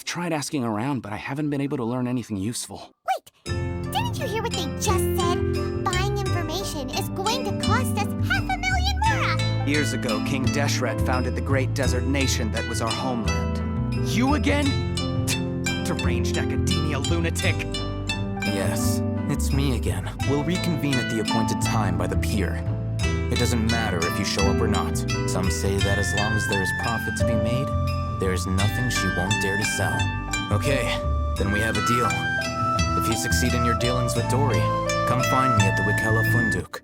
tried asking around, but I haven't been able to learn anything useful. Wait, didn't you hear what they just said? Buying information is going to cost us 500,000 mura! Years ago, King Deshret founded the great desert nation that was our homeland. You again? Deranged academia lunatic! Yes, it's me again. We'll reconvene at the appointed time by the pier. It doesn't matter if you show up or not. Some say that as long as there is profit to be made, there is nothing she won't dare to sell. Okay, then we have a deal. If you succeed in your dealings with Dori, come find me at the Wikella Funduk.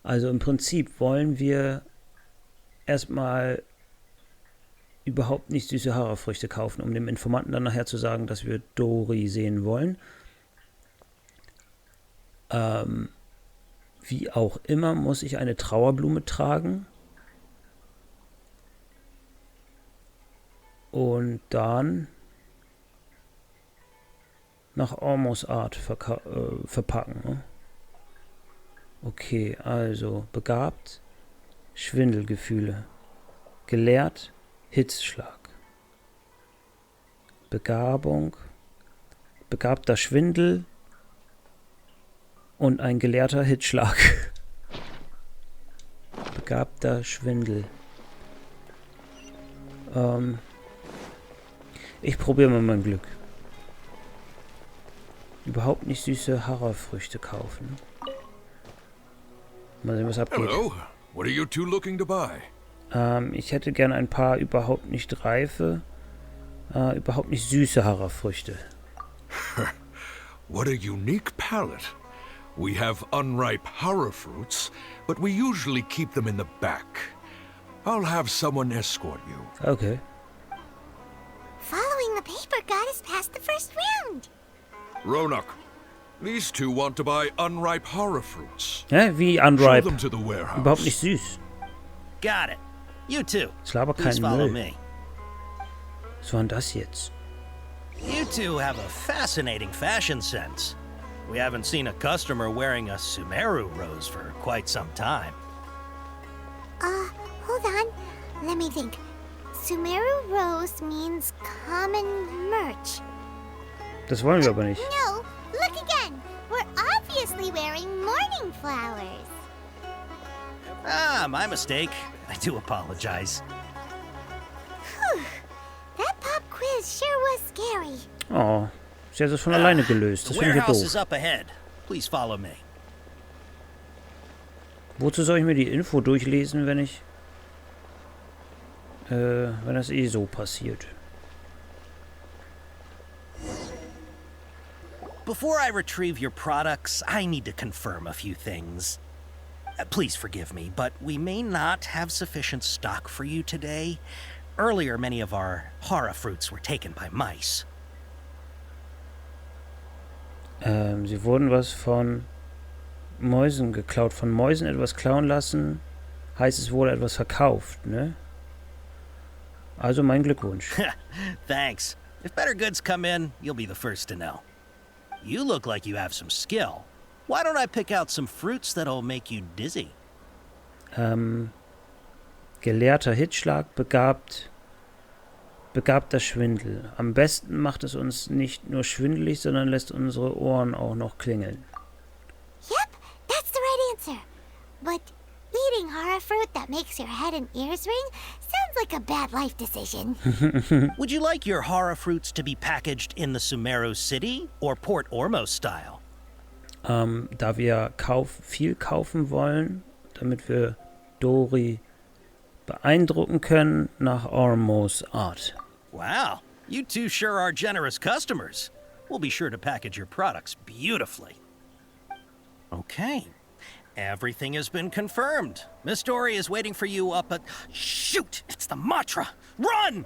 Also im Prinzip wollen wir erstmal überhaupt nicht süße Haferfrüchte kaufen, um dem Informanten dann nachher zu sagen, dass wir Dori sehen wollen. Wie auch immer muss ich eine Trauerblume tragen. Und dann nach Ormos Art verpacken. Ne? Okay, also begabt, Schwindelgefühle, gelehrt, Hitzschlag, Begabung, begabter Schwindel und ein gelehrter Hitzschlag. Begabter Schwindel. Ich probiere mal mein Glück. Überhaupt nicht süße Haferfrüchte kaufen. Mal sehen, was abgeht. Hello, what are you two looking to buy? Ich hätte gern ein paar überhaupt nicht reife, überhaupt nicht süße Haferfrüchte. What a unique palate. We have unripe horror fruits, but we usually keep them in the back. I'll have someone escort you. Okay. Following the paper got us past the first round. Ronak, these two want to buy unripe horror fruits. Hä? Wie Show unripe? them to the warehouse. Überhaupt nicht süß. Got it. You too. Ich laber Please keinen follow Müll. me. Was war denn das jetzt? You two have a fascinating fashion sense. We haven't seen a customer wearing a Sumeru rose for quite some time. Hold on. Let me think. Sumeru rose means common merch. Das wollen wir aber nicht. No, look again. We're obviously wearing morning flowers. Ah, my mistake. I do apologize. Whew. That pop quiz sure was scary. Oh, sie hat es von alleine gelöst. Das The finde ich warehouse is doof. up ahead. Please follow me. Wozu soll ich mir die Info durchlesen, wenn das eh so passiert? Before I retrieve your products, I need to confirm a few things. Please forgive me, but we may not have sufficient stock for you today. Earlier, many of our horror fruits were taken by mice. Sie wurden was von Mäusen geklaut. Von Mäusen etwas klauen lassen, heißt es wurde etwas verkauft, ne? Also mein Glückwunsch. Thanks. If better goods come in, you'll be the first to know. You look like you have some skill. Why don't I pick out some fruits that'll make you dizzy? Gelehrter Hitzschlag, begabter Schwindel. Am besten macht es uns nicht nur schwindelig, sondern lässt unsere Ohren auch noch klingeln. Yep, that's the right answer. But eating horror fruit that makes your head and ears ring sounds like a bad life decision. Would you like your horror fruits to be packaged in the Sumeru City or Port Ormos style? Da wir viel kaufen wollen, damit wir Dori beeindrucken können, nach Ormos Art. Wow, you two sure are generous customers. We'll be sure to package your products beautifully. Okay, everything has been confirmed. Miss Dori is waiting for you up at... Shoot, it's the mantra. Run!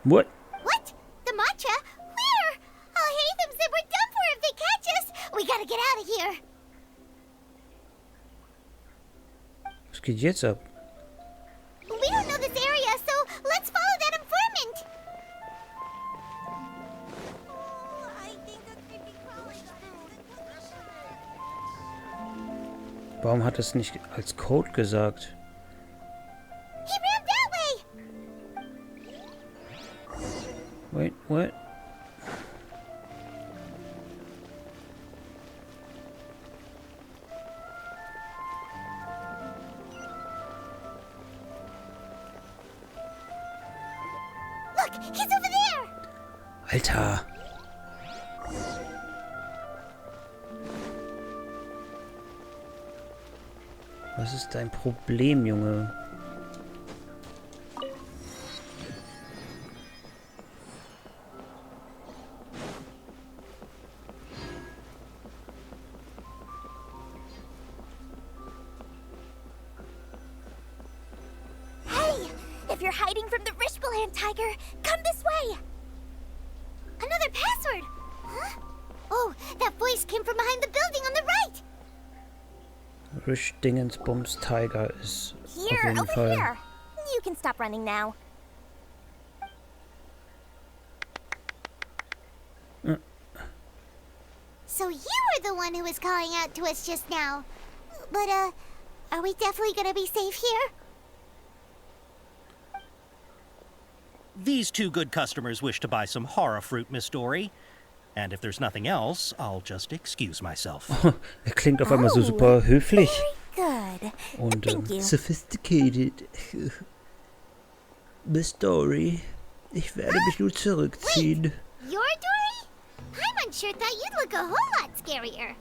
What? What? The mantra? Where? I'll hate them said we're done for if they catch us. We gotta get out of here. Was geht jetzt ab? We don't know this area, so let's follow Warum hat es nicht als Code gesagt? He ran that way! Wait, what? Look, he's over there! Alter! Was ist dein Problem, Junge? Hey! If you're hiding from the Rishbaland tiger, come this way! Another password! Huh? Oh, that voice came from behind the building on the right! Rish Dingensbums Tiger ist auf Here, jeden over Fall. here! You can stop running now. So you were the one who was calling out to us just now. But, are we definitely gonna be safe here? These two good customers wish to buy some horror fruit, Miss Dori. And if there's nothing else, I'll just excuse myself. Klingt auf einmal so super höflich Good. und Thank you. sophisticated. Miss Dori, ich werde mich nun zurückziehen. You're Dory? I'm unsure thought you'd look a whole lot scarier.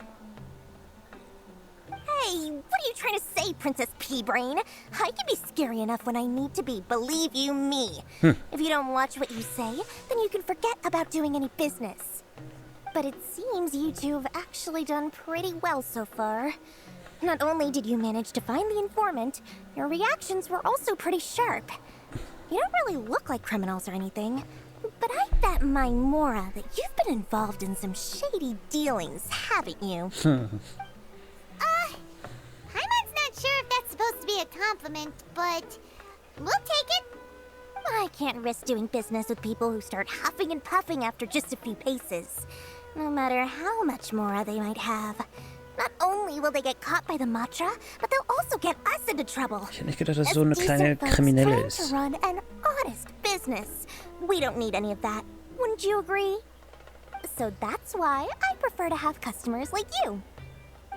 Hey, what are you trying to say, Princess Pea-Brain? I can be scary enough when I need to be, believe you me. If you don't watch what you say, then you can forget about doing any business. But it seems you two have actually done pretty well so far. Not only did you manage to find the informant, your reactions were also pretty sharp. You don't really look like criminals or anything, but I bet my Mora that you've been involved in some shady dealings, haven't you? Paimon's not sure if that's supposed to be a compliment, but we'll take it. I can't risk doing business with people who start huffing and puffing after just a few paces, no matter how much Mora they might have. Not only will they get caught by the Matra, but they'll also get us into trouble. Ich hätte nicht gedacht, dass so eine kleine Kriminelle ist. To run an honest business. We don't need any of that. Wouldn't you agree? So that's why I prefer to have customers like you.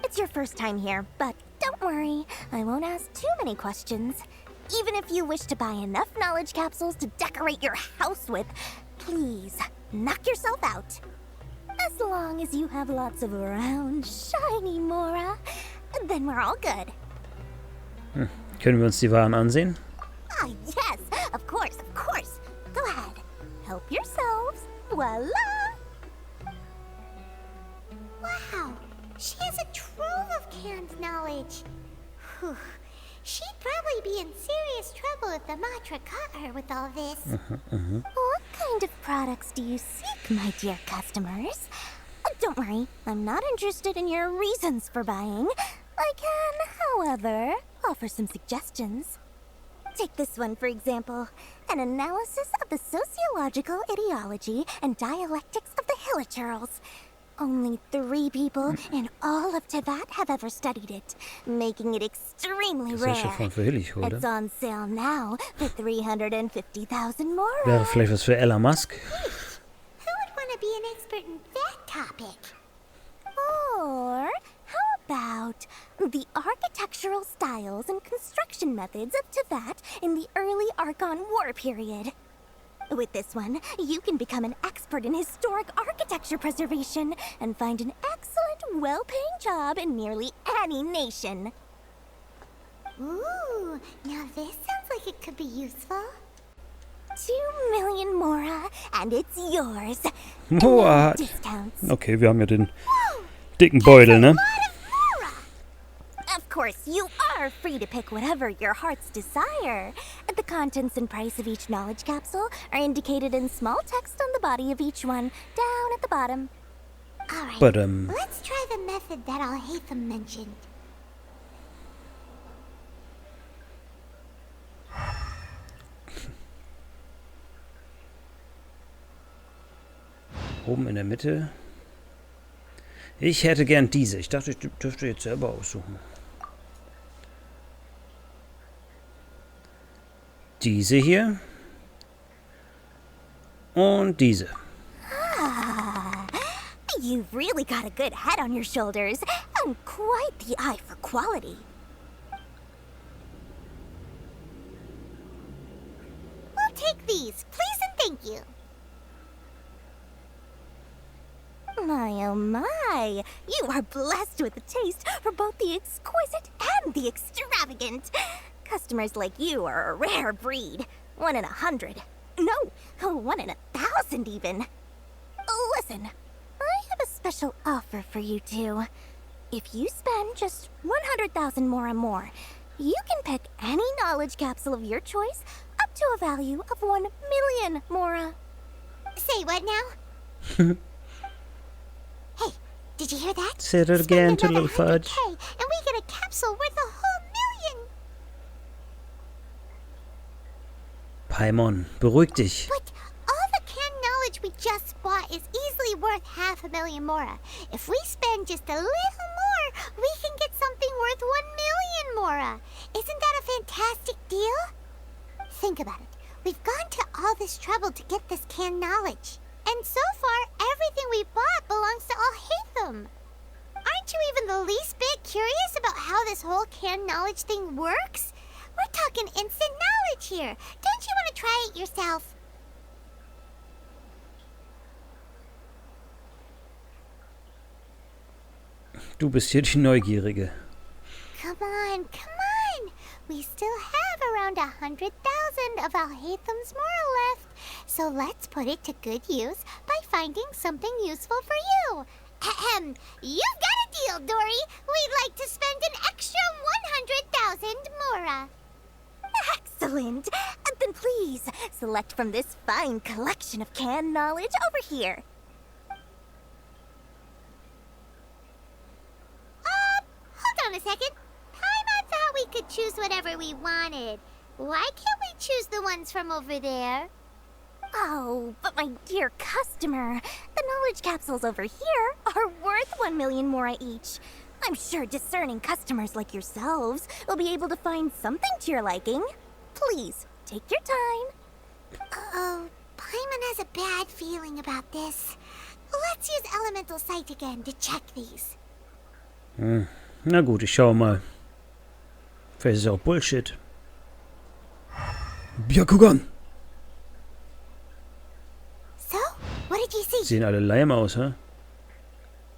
It's your first time here, but don't worry, I won't ask too many questions. Even if you wish to buy enough knowledge capsules to decorate your house with, please knock yourself out. As long as you have lots of round, shiny Mora, then we're all good. Können wir uns die Waren ansehen? Ah, yes, of course, of course. Go ahead, help yourselves. Voila! Wow, she has a trove of canned knowledge. Whew. She'd probably be in serious trouble if the Matra caught her with all this. What kind of products do you seek, my dear customers? Don't worry, I'm not interested in your reasons for buying. I can, however, offer some suggestions. Take this one, for example. An analysis of the sociological ideology and dialectics of the Hilichurls. Only 3 people in all of Tibet have ever studied it, making it extremely Das ist rare. ja schon von Willig, oder? It's on sale now for 350,000 more. Wäre vielleicht was für Elon Musk. Who would want to be an expert in that topic? Or how about the architectural styles and construction methods of Tibet in the early Archon War period? With this one, you can become an expert in historic architecture preservation and find an excellent, well-paying job in nearly any nation. Ooh, now this sounds like it could be useful. 2 million Mora, and it's yours. Boah. No discounts. Okay, wir haben ja den dicken Beutel, ne? Of course, you are free to pick whatever your heart's desire. The contents and price of each knowledge capsule are indicated in small text on the body of each one, down at the bottom. Alright, But, let's try the method that Al-Haytham mentioned. Oben in der Mitte. Ich hätte gern diese. Ich dachte, ich dürfte jetzt selber aussuchen. diese hier. Und diese. You've really got a good head on your shoulders and quite the eye for quality. We'll take these, please and thank you. My, oh my. You are blessed with a taste for both the exquisite and the extravagant. Customers like you are a rare breed. 1 in 100. No, 1 in 1,000 even. Listen, I have a special offer for you two. If you spend just 100,000 more and more, you can pick any knowledge capsule of your choice up to a value of 1 million mora. Say what now? Hey, did you hear that? Say that again, to little fudge. And we get a capsule worth a whole million. Paimon, beruhig dich. But all the canned knowledge we just bought is easily worth 500,000 mora. If we spend just a little more, we can get something worth 1 million mora. Isn't that a fantastic deal? Think about it. We've gone to all this trouble to get this canned knowledge. And so far, everything we bought belongs to all Hatham. Aren't you even the least bit curious about how this whole canned knowledge thing works? We're talking instant knowledge here. Don't you want to try it yourself? Du bist hier die Neugierige. Come on, come on. We still have around 100,000 of Al-Haytham's moral left. So let's put it to good use by finding something useful for you. Ahem. You've got a deal, Dori. We'd like to spend an extra 100,000 mora. Excellent. Then please, select from this fine collection of canned knowledge over here. Hold on a second. I thought we could choose whatever we wanted. Why can't we choose the ones from over there? Oh, but my dear customer, the knowledge capsules over here are worth 1 million mora each. I'm sure discerning customers like yourselves will be able to find something to your liking. Please, take your time. Uh-oh, Paimon has a bad feeling about this. Let's use Elemental Sight again to check these. Na gut, ich schau mal. Vielleicht ist es auch Bullshit. Byakugan! So, what did you see? Sehen alle Leim aus, hä?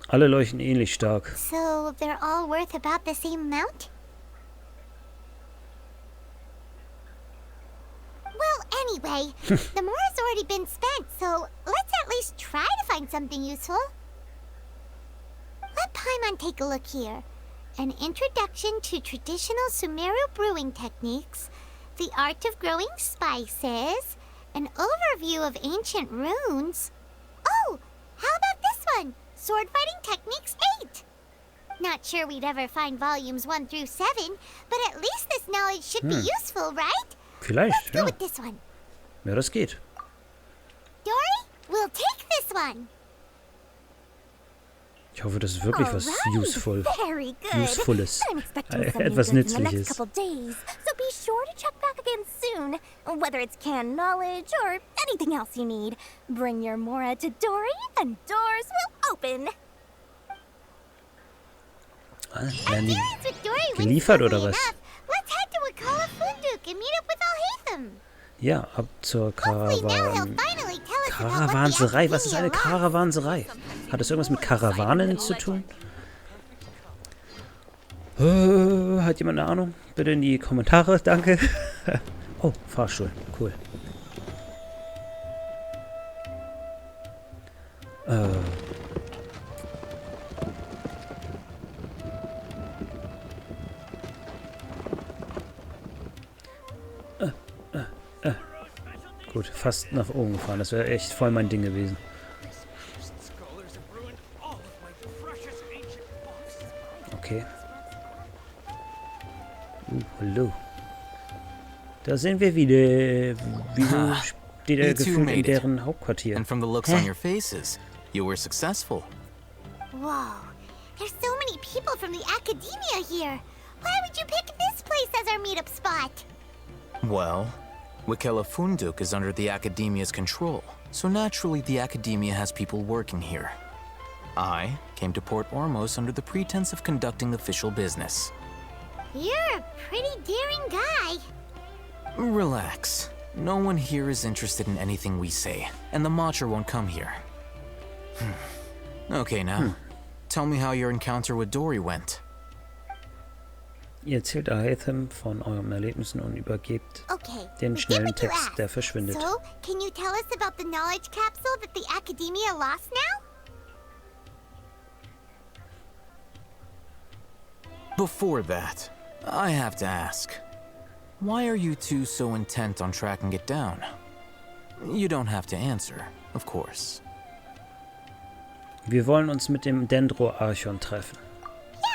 Alle leuchten ähnlich stark. So, they're all worth about the same amount? Well, anyway, the mora's already been spent, so let's at least try to find something useful. Let Paimon take a look here. An introduction to traditional Sumeru brewing techniques, the art of growing spices, an overview of ancient runes. Oh, how about this one? Sword Fighting Techniques 8. Not sure we'd ever find volumes 1 through 7, but at least this knowledge should be useful, right? Vielleicht, Let's go ja. with this one. Ja, das geht. Dori, we'll take this one. Ich hoffe, das ist wirklich was Usefulles. Etwas Nützliches. So be sure to check back again soon. Whether it's canned knowledge or anything else you need, bring your mora to Dori and doors will open. Werden die geliefert oder was? Let's head to Akala Funduk and meet up with Al-Haytham. Ja, ab zur Karawanserei. Was ist eine Karawanserei? Hat das irgendwas mit Karawanen zu tun? Hat jemand eine Ahnung? Bitte in die Kommentare, danke. Oh, Fahrstuhl, cool. Gut, fast nach oben gefahren. Das wäre echt voll mein Ding gewesen. Okay. Hallo. Da sind wir wieder. Wieso steht er gefühlt in deren Hauptquartier? And from the looks on your faces, you were successful. Whoa, there's so many people from the academia here. Why would you pick this place as our meetup spot? Well, Wikela Funduk is under the Academia's control, so naturally the Academia has people working here. I came to Port Ormos under the pretense of conducting official business. You're a pretty daring guy. Relax. No one here is interested in anything we say, and the Matcha won't come here. Okay, now, tell me how your encounter with Dori went. Ihr erzählt Aetham von euren Erlebnissen und übergebt Okay, den forget schnellen what you Text, asked. der verschwindet. So, can you tell us about the knowledge capsule that the Academia lost now? Before that, I have to ask, why are you two so intent on tracking it down? You don't have to answer, of course. Wir wollen uns mit dem Dendro-Archon treffen.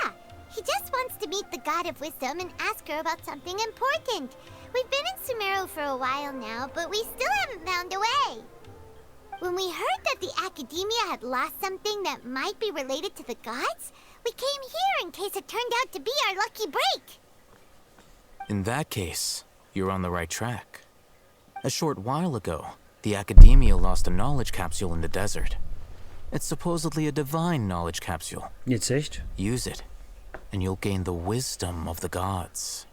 Yeah, he just wants to meet the God of Wisdom and ask her about something important. We've been in Sumeru for a while now, but we still haven't found a way. When we heard that the Academia had lost something that might be related to the gods, we came here in case it turned out to be our lucky break. In that case, you're on the right track. A short while ago, the Academia lost a knowledge capsule in the desert. It's supposedly a divine knowledge capsule. Jetzt echt? Use it, and you'll gain the wisdom of the gods.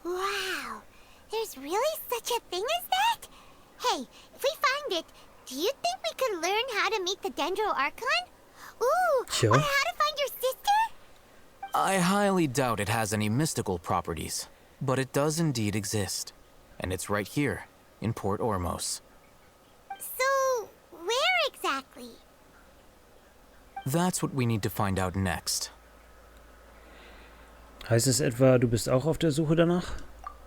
Wow, there's really such a thing as that? Hey, if we find it, do you think we could learn how to meet the Dendro Archon? Ooh, Sure. or how to find your sister? I highly doubt it has any mystical properties, but it does indeed exist. And it's right here, in Port Ormos. So, where exactly? That's what we need to find out next. Heißt es etwa, du bist auch auf der Suche danach?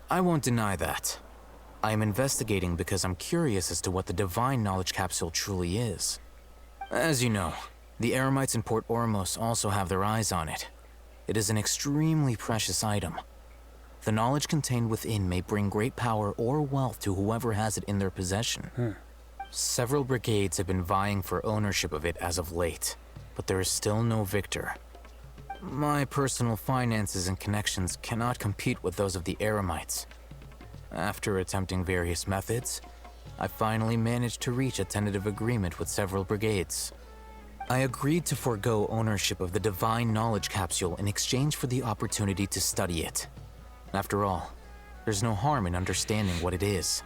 I won't deny that. I am investigating because I'm curious as to what the divine knowledge capsule truly is. As you know, the Eremites in Port Ormos also have their eyes on it. It is an extremely precious item. The knowledge contained within may bring great power or wealth to whoever has it in their possession. Several brigades have been vying for ownership of it as of late, but there is still no victor. My personal finances and connections cannot compete with those of the Eremites. After attempting various methods, I finally managed to reach a tentative agreement with several brigades. I agreed to forego ownership of the divine knowledge capsule in exchange for the opportunity to study it. After all, there's no harm in understanding what it is.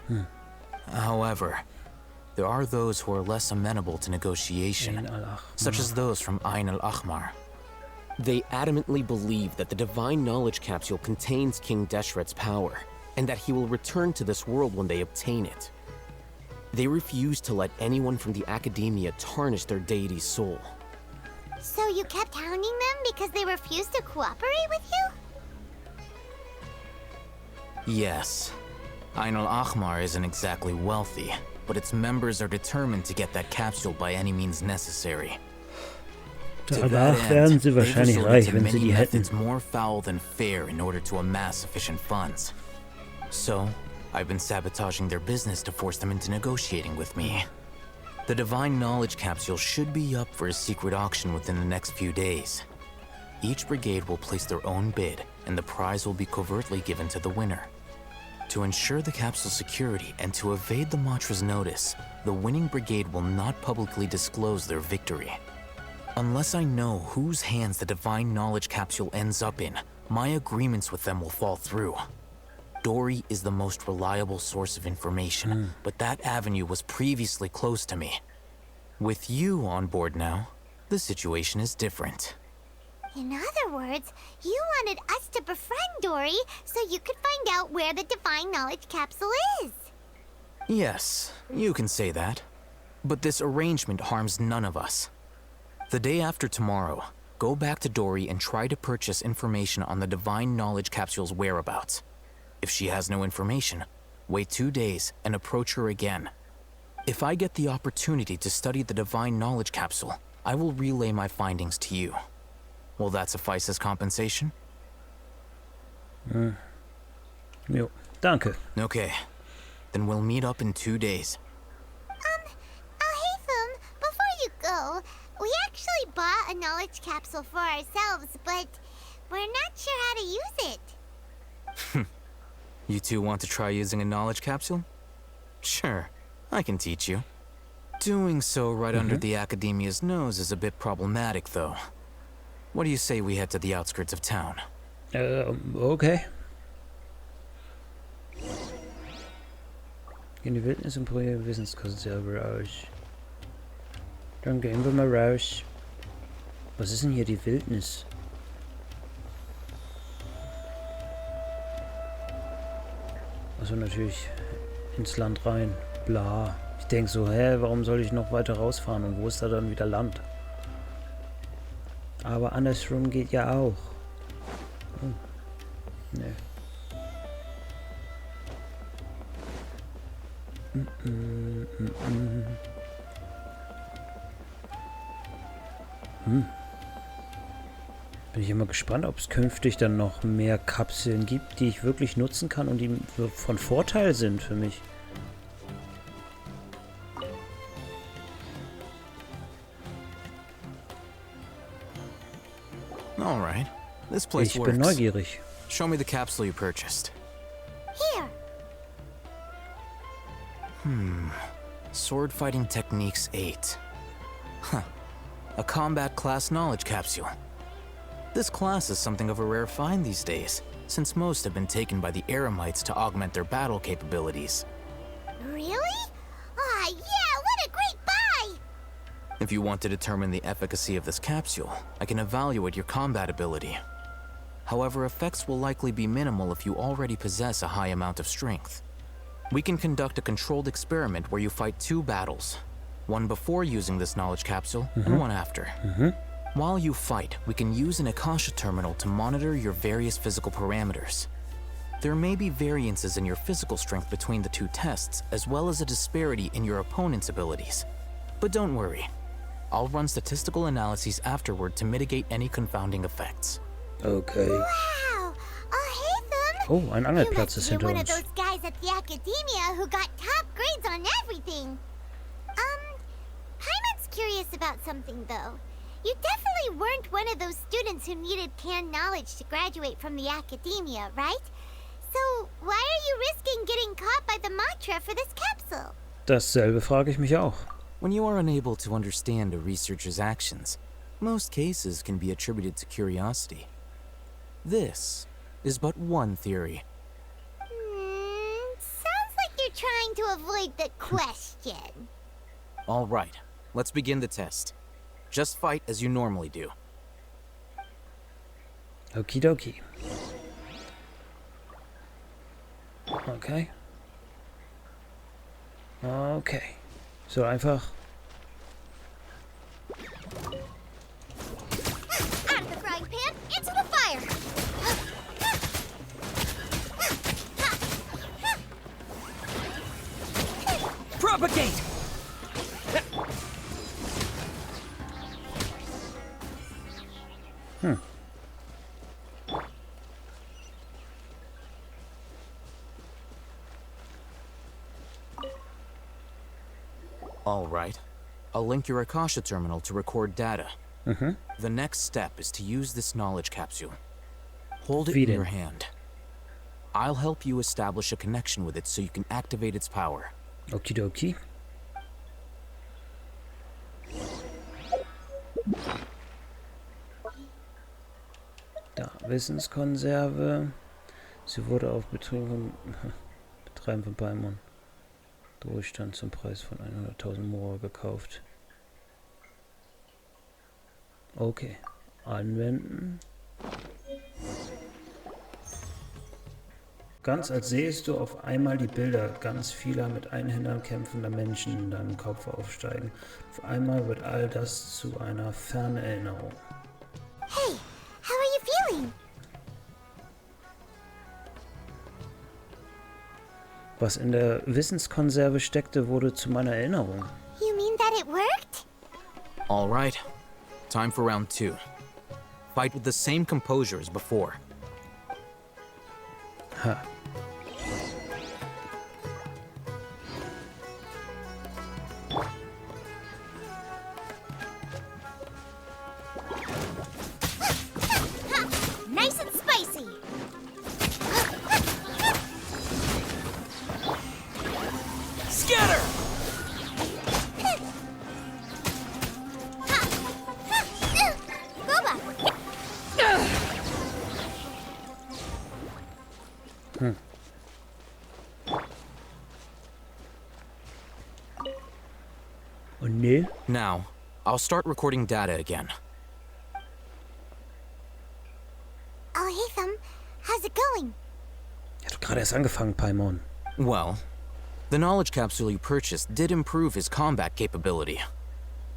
However, there are those who are less amenable to negotiation, such as those from Eine They adamantly believe that the divine knowledge capsule contains King Deshret's power, and that he will return to this world when they obtain it. They refuse to let anyone from the Academia tarnish their deity's soul. So you kept hounding them because they refused to cooperate with you? Yes. Eine isn't exactly wealthy, but its members are determined to get that capsule by any means necessary. Danach werden sie wahrscheinlich reich, wenn sie die hätten. Methods more foul than fair in order to amass sufficient funds. So, I've been sabotaging their business to force them into negotiating with me. The divine knowledge capsule should be up for a secret auction within the next few days. Each brigade will place their own bid, and the prize will be covertly given to the winner. To ensure the capsule's security and to evade the Matra's notice, the winning brigade will not publicly disclose their victory. Unless I know whose hands the divine knowledge capsule ends up in, my agreements with them will fall through. Dori is the most reliable source of information, but that avenue was previously closed to me. With you on board now, the situation is different. In other words, you wanted us to befriend Dori so you could find out where the divine knowledge capsule is. Yes, you can say that. But this arrangement harms none of us. The day after tomorrow, go back to Dori and try to purchase information on the divine knowledge capsule's whereabouts. If she has no information, wait 2 days and approach her again. If I get the opportunity to study the divine knowledge capsule, I will relay my findings to you. Will that suffice as compensation? Jo, danke. Okay. Then we'll meet up in 2 days. Alhaitham, before you go, we actually bought a knowledge capsule for ourselves, but we're not sure how to use it. You two want to try using a knowledge capsule? Sure, I can teach you. Doing so right under the Academia's nose is a bit problematic, though. What do you say we head to the outskirts of town? Okay. In die Wildnis und probiere Wissenskonserve raus. Dann gehen wir mal raus. Was ist denn hier die Wildnis? Also natürlich ins Land rein. Bla. Ich denke so, warum soll ich noch weiter rausfahren und wo ist da dann wieder Land? Aber andersrum geht ja auch. Oh. Nee. Bin ich immer gespannt, ob es künftig dann noch mehr Kapseln gibt, die ich wirklich nutzen kann und die von Vorteil sind für mich. All right. This place Ich works. bin neugierig. Show me the capsule you purchased. Here. Sword Fighting Techniques 8. Huh. A combat class knowledge capsule. This class is something of a rare find these days, since most have been taken by the Eremites to augment their battle capabilities. Really? Ah, yeah, what a great buy! If you want to determine the efficacy of this capsule, I can evaluate your combat ability. However, effects will likely be minimal if you already possess a high amount of strength. We can conduct a controlled experiment where you fight 2 battles, one before using this knowledge capsule and one after. While you fight, we can use an Akasha terminal to monitor your various physical parameters. There may be variances in your physical strength between the 2 tests, as well as a disparity in your opponent's abilities. But don't worry, I'll run statistical analyses afterward to mitigate any confounding effects. Okay. Wow! Hey, Thumb! Oh, ein Angelplatz ist You're hinter one of uns. those guys at the Academia who got top grades on everything. Paimon's curious about something, though. You definitely weren't one of those students who needed canned knowledge to graduate from the Academia, right? So, why are you risking getting caught by the Matra for this capsule? Dasselbe frage ich mich auch. When you are unable to understand a researcher's actions, most cases can be attributed to curiosity. This is but one theory. Sounds like you're trying to avoid the question. All right, let's begin the test. Just fight as you normally do. Okie dokie. Okay. Okay. So einfach. Out of the frying pan, into the fire! Propagate! All right. I'll link your Akasha terminal to record data. The next step is to use this knowledge capsule. Hold it in your hand. I'll help you establish a connection with it so you can activate its power. Okidoki. Da, Wissenskonserve. Sie wurde auf Betreiben von Paimon. Durchstand zum Preis von 100.000 Mora gekauft. Okay. Anwenden. Ganz als sähest du auf einmal die Bilder ganz vieler mit Einhändern kämpfender Menschen in deinem Kopf aufsteigen. Auf einmal wird all das zu einer fernen Erinnerung. Hey, how are you feeling? Was in der Wissenskonserve steckte, wurde zu meiner Erinnerung. You mean that it worked? All right. Time for round 2. Fight with the same composure as before. Ha. Nice and spicy! Scatter! Und nee? Now, I'll start recording data again. Oh, hey, Thumb. How's it going? Er hat gerade erst angefangen, Paimon. Well, the knowledge capsule you purchased did improve his combat capability.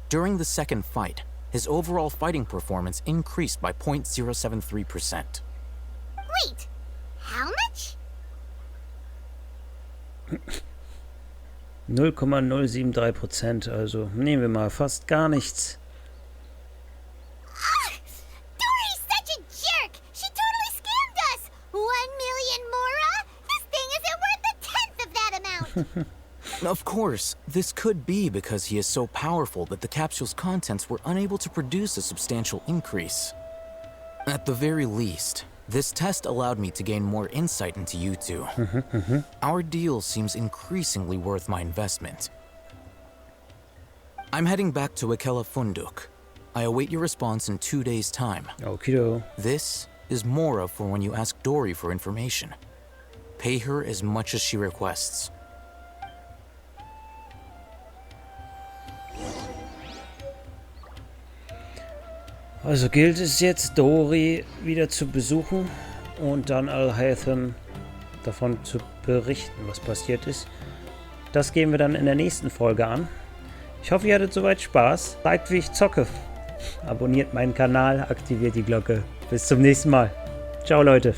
During the second fight, his overall fighting performance increased by 0.073%. Wait, how much? 0,073%, also nehmen wir mal fast gar nichts. Dori's such a jerk! She totally scammed us! 1 million mora? This thing isn't worth a tenth of that amount! Of course, this could be because he is so powerful that the capsule's contents were unable to produce a substantial increase. At the very least, this test allowed me to gain more insight into you two. Our deal seems increasingly worth my investment. I'm heading back to Akela Funduk. I await your response in 2 days' time. Okido. This is Mora for when you ask Dori for information. Pay her as much as she requests. Also gilt es jetzt, Dori wieder zu besuchen und dann Al-Haytham davon zu berichten, was passiert ist. Das gehen wir dann in der nächsten Folge an. Ich hoffe, ihr hattet soweit Spaß. Zeigt, wie ich zocke. Abonniert meinen Kanal, aktiviert die Glocke. Bis zum nächsten Mal. Ciao, Leute.